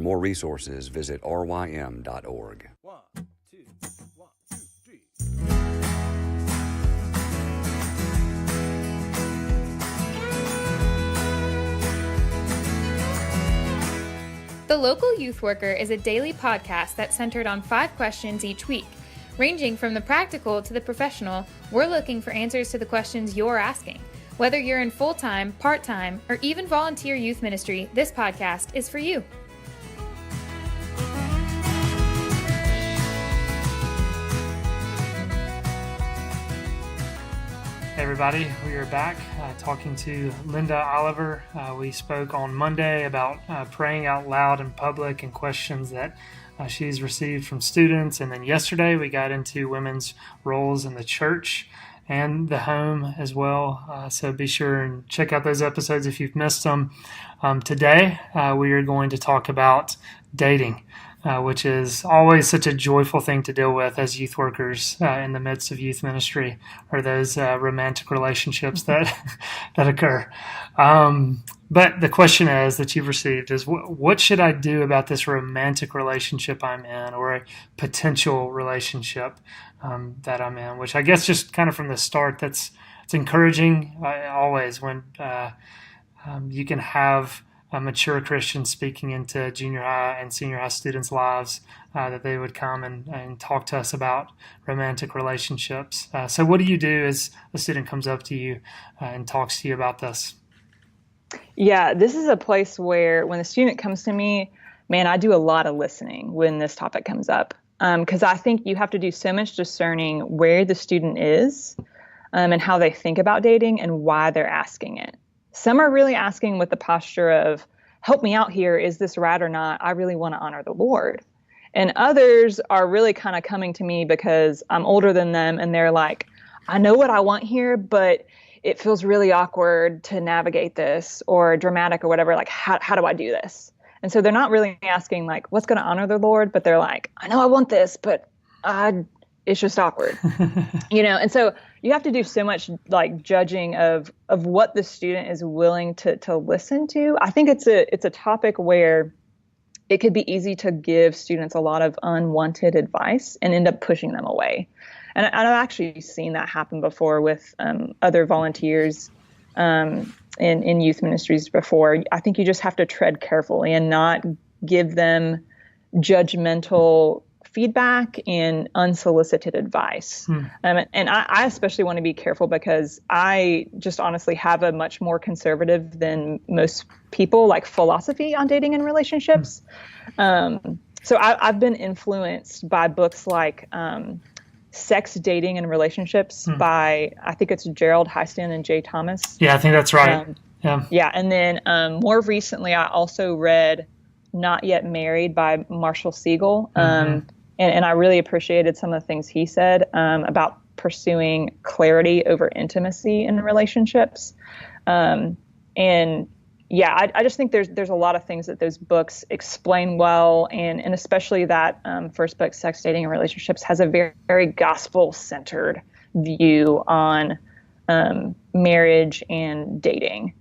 more resources, visit rym.org. One, two, 3. The Local Youth Worker is a daily podcast that's centered on 5 questions each week. Ranging from the practical to the professional, we're looking for answers to the questions you're asking. Whether you're in full-time, part-time, or even volunteer youth ministry, this podcast is for you. Hey everybody, we are back talking to Linda Oliver. We spoke on Monday about praying out loud in public and questions that she's received from students. And then yesterday we got into women's roles in the church and the home as well. So be sure and check out those episodes if you've missed them. Today we are going to talk about dating. Which is always such a joyful thing to deal with as youth workers in the midst of youth ministry, or those romantic relationships that occur. But the question that you've received is, what should I do about this romantic relationship I'm in, or a potential relationship that I'm in? Which I guess just kind of from the start, it's encouraging always when you can have a mature Christian speaking into junior high and senior high students' lives, that they would come and talk to us about romantic relationships. So what do you do as a student comes up to you and talks to you about this? Yeah, this is a place where when the student comes to me, man, I do a lot of listening when this topic comes up, because I think you have to do so much discerning where the student is and how they think about dating and why they're asking it. Some are really asking with the posture of, help me out here. Is this right or not? I really want to honor the Lord. And others are really kind of coming to me because I'm older than them. And they're like, I know what I want here, but it feels really awkward to navigate this, or dramatic or whatever. Like, how do I do this? And so they're not really asking like, what's going to honor the Lord? But they're like, I know I want this, but it's just awkward, And so you have to do so much like judging of what the student is willing to listen to. I think it's a topic where it could be easy to give students a lot of unwanted advice and end up pushing them away. And I've actually seen that happen before with other volunteers in youth ministries before. I think you just have to tread carefully and not give them judgmental feedback and unsolicited advice. And I especially want to be careful because I just honestly have a much more conservative than most people like philosophy on dating and relationships. So I've been influenced by books like Sex, Dating, and Relationships by, I think it's Gerald Heiston and Jay Thomas. Yeah, I think that's right. Yeah. And then more recently, I also read Not Yet Married by Marshall Siegel. And I really appreciated some of the things he said about pursuing clarity over intimacy in relationships. And yeah, I just think there's a lot of things that those books explain well. And especially that first book, Sex, Dating, and Relationships, has a very, very gospel-centered view on marriage and dating.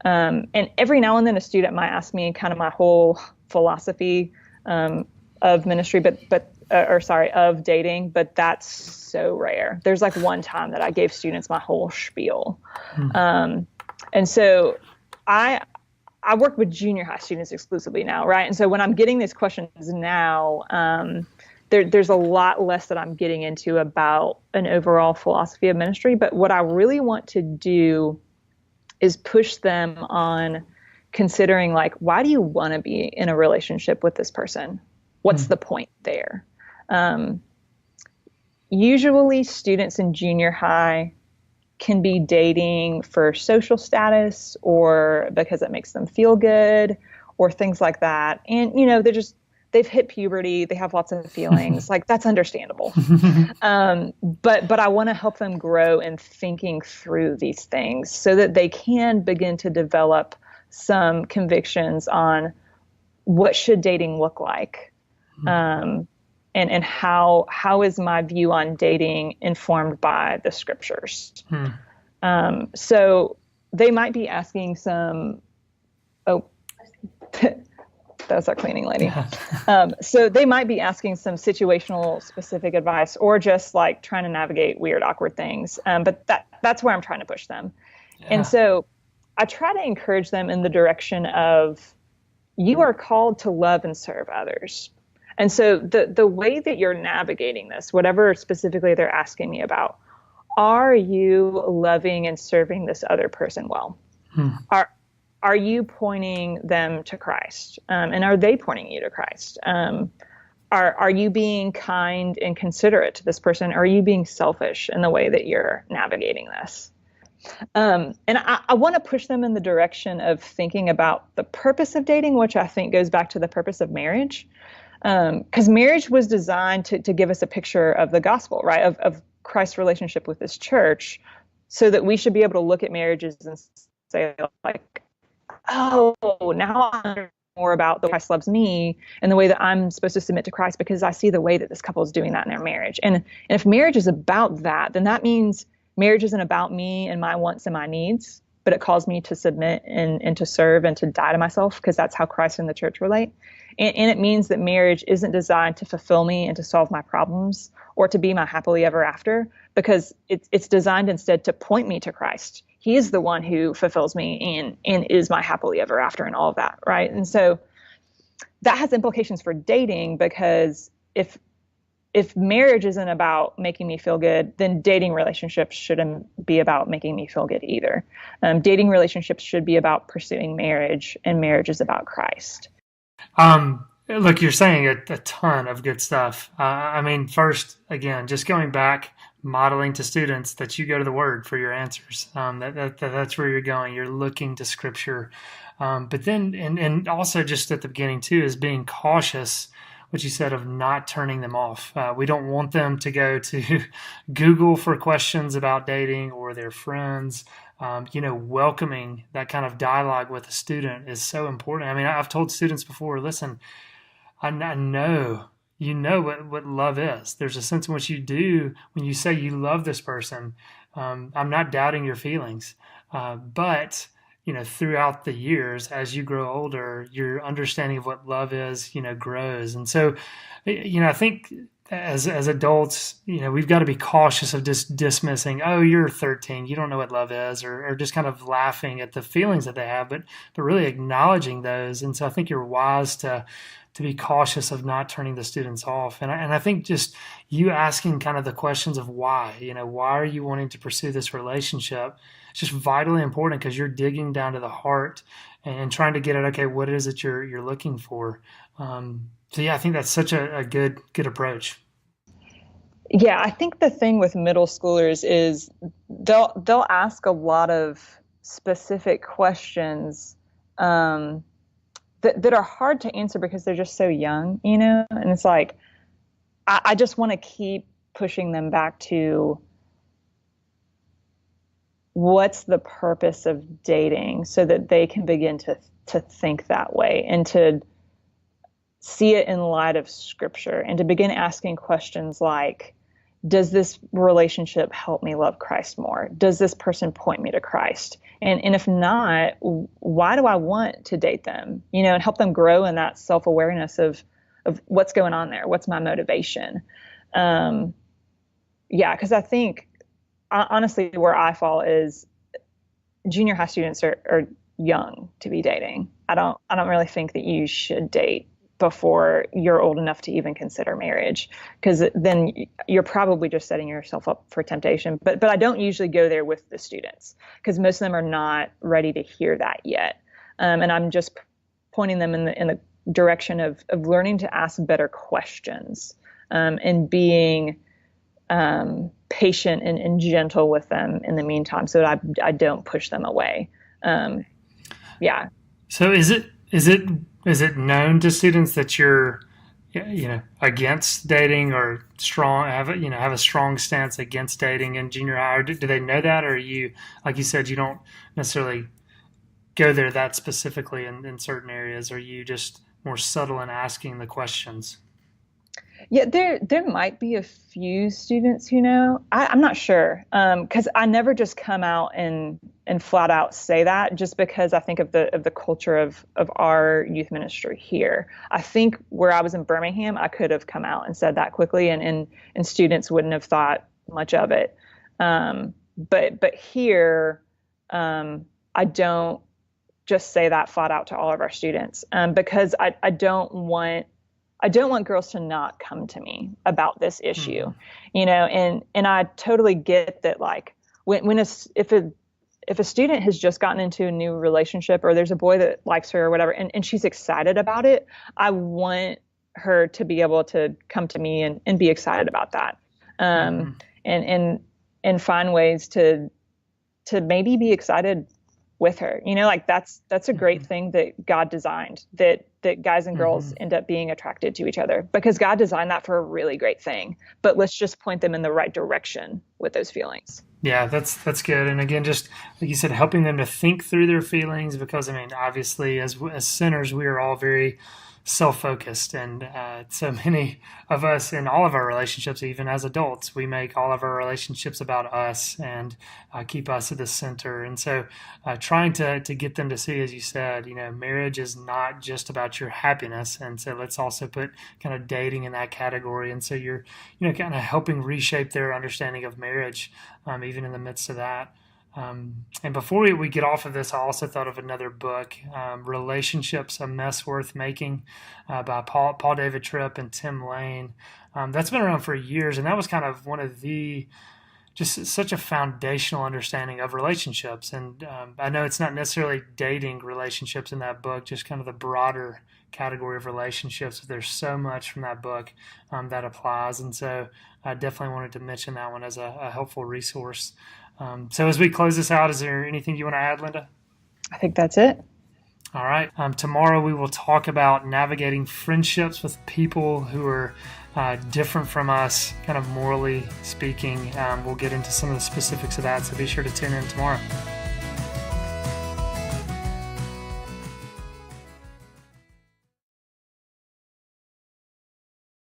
And every now and then a student might ask me kind of my whole philosophy of ministry, of dating, but that's so rare. There's like one time that I gave students my whole spiel. And so I work with junior high students exclusively now, right? And so when I'm getting these questions now, there's a lot less that I'm getting into about an overall philosophy of ministry. But what I really want to do is push them on considering, like, why do you want to be in a relationship with this person? What's the point there? Usually students in junior high can be dating for social status or because it makes them feel good or things like that. And, they've hit puberty. They have lots of feelings. Like, that's understandable. But I want to help them grow in thinking through these things so that they can begin to develop some convictions on what should dating look like. And how is my view on dating informed by the scriptures? So they might be asking some That's our cleaning lady. So they might be asking some situational specific advice or just like trying to navigate weird, awkward things. But that's where I'm trying to push them. Yeah. And so I try to encourage them in the direction of, you are called to love and serve others. And so the way that you're navigating this, whatever specifically they're asking me about, are you loving and serving this other person well? Are you pointing them to Christ? And are they pointing you to Christ? Are you being kind and considerate to this person? Or are you being selfish in the way that you're navigating this? And I want to push them in the direction of thinking about the purpose of dating, which I think goes back to the purpose of marriage. Because marriage was designed to give us a picture of the gospel, right? Of Christ's relationship with his church, so that we should be able to look at marriages and say, like, oh, now I understand more about the Christ loves me and the way that I'm supposed to submit to Christ, because I see the way that this couple is doing that in their marriage. And if marriage is about that, then that means marriage isn't about me and my wants and my needs, but it calls me to submit and to serve and to die to myself, because that's how Christ and the church relate. And it means that marriage isn't designed to fulfill me and to solve my problems or to be my happily ever after, because it's designed instead to point me to Christ. He is the one who fulfills me and is my happily ever after and all of that, right? And so that has implications for dating, because if marriage isn't about making me feel good, then dating relationships shouldn't be about making me feel good either. Dating relationships should be about pursuing marriage, and marriage is about Christ. Look, you're saying a ton of good stuff. I mean, first, again, just going back, modeling to students that you go to the Word for your answers. That's where you're going. You're looking to Scripture. But then, and also just at the beginning too, is being cautious, what you said, of not turning them off. We don't want them to go to Google for questions about dating or their friends. Welcoming that kind of dialogue with a student is so important. I mean, I've told students before, listen, I know what love is. There's a sense in which you do when you say you love this person. I'm not doubting your feelings, but throughout the years, as you grow older, your understanding of what love is, grows. And so, I think as adults, we've got to be cautious of just dismissing, oh, you're 13, you don't know what love is, or just kind of laughing at the feelings that they have, but really acknowledging those. And so I think you're wise to be cautious of not turning the students off. And I think just you asking kind of the questions of why, why are you wanting to pursue this relationship? It's just vitally important, because you're digging down to the heart and trying to get at, okay, what is it you're looking for? So yeah, I think that's such a good approach. Yeah, I think the thing with middle schoolers is they'll ask a lot of specific questions that are hard to answer because they're just so young, and it's like I just want to keep pushing them back to what's the purpose of dating, so that they can begin to think that way and to see it in light of Scripture, and to begin asking questions like, does this relationship help me love Christ more? Does this person point me to Christ? And if not, why do I want to date them? And help them grow in that self-awareness of what's going on there. What's my motivation? Because I think, honestly, where I fall is junior high students are young to be dating. I don't really think that you should date before you're old enough to even consider marriage, because then you're probably just setting yourself up for temptation. But I don't usually go there with the students, because most of them are not ready to hear that yet. And I'm just pointing them in the direction of learning to ask better questions, and being patient and gentle with them in the meantime, so that I don't push them away. Yeah. So is it known to students that you're, against dating, or have a strong stance against dating in junior high? Or do they know that, or you, like you said, you don't necessarily go there that specifically in certain areas? Or are you just more subtle in asking the questions? Yeah, there might be a few students who know. I'm not sure, because I never just come out and flat out say that, just because I think of the culture of our youth ministry here. I think where I was in Birmingham, I could have come out and said that quickly, and students wouldn't have thought much of it. But here, I don't just say that flat out to all of our students, because I don't want girls to not come to me about this issue, and I totally get that. Like if a student has just gotten into a new relationship, or there's a boy that likes her or whatever, and she's excited about it, I want her to be able to come to me and be excited about that, and find ways to maybe be excited with her. Like that's a great thing that God designed, that guys and girls end up being attracted to each other, because God designed that for a really great thing. But let's just point them in the right direction with those feelings. Yeah, that's good. And again, just like you said, helping them to think through their feelings, because obviously as sinners, we are all very self-focused, and so many of us in all of our relationships, even as adults, we make all of our relationships about us and keep us at the center. And so trying to get them to see, as you said, marriage is not just about your happiness, and so let's also put kind of dating in that category. And so you're kind of helping reshape their understanding of marriage, even in the midst of that. And before we get off of this, I also thought of another book, Relationships, A Mess Worth Making, by Paul David Tripp and Tim Lane. That's been around for years, and that was kind of one of just such a foundational understanding of relationships. And I know it's not necessarily dating relationships in that book, just kind of the broader category of relationships. But there's so much from that book that applies. And so I definitely wanted to mention that one as a helpful resource. So as we close this out, is there anything you want to add, Linda? I think that's it. All right. Tomorrow we will talk about navigating friendships with people who are different from us, kind of morally speaking. We'll get into some of the specifics of that, so be sure to tune in tomorrow.